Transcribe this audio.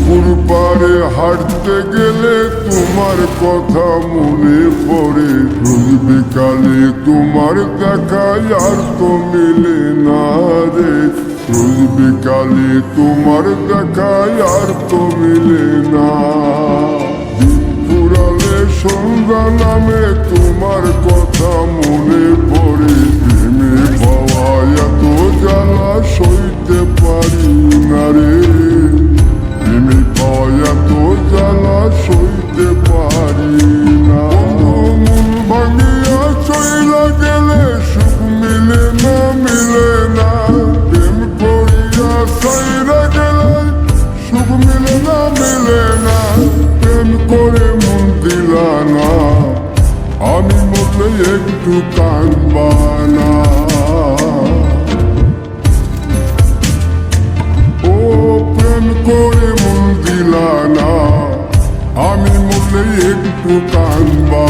পুকুর পাড়ে হাঁটতে গেলে তোমার কথা মনে পড়ে। রোজ বিকালে তোমার দেখা আর তো মিলে না রে। রোজ বিকালে তোমার দেখা আর তো মিলে না। দিন ফুরালে সন্ধ্যা নামে তোমার কথা মনে পড়ে। প্রেমে পাওয়া এত জ্বালা সইতে পারি না রে। প্রেমে পাওয়া এত জ্বালা সইতে পারি না। মন ভাঙিয়া চইলা গেলে সুখ মিলে না, মিলে না। প্রেম করিয়া চইলা গেলে সুখ মিলে না, মিলে না। প্রেম করে মন দিলা না, আমি মরলে একটু কাঁদবা না। ও প্রেম করে মন দিলা না, আমি মরলে একটু কাঁদবা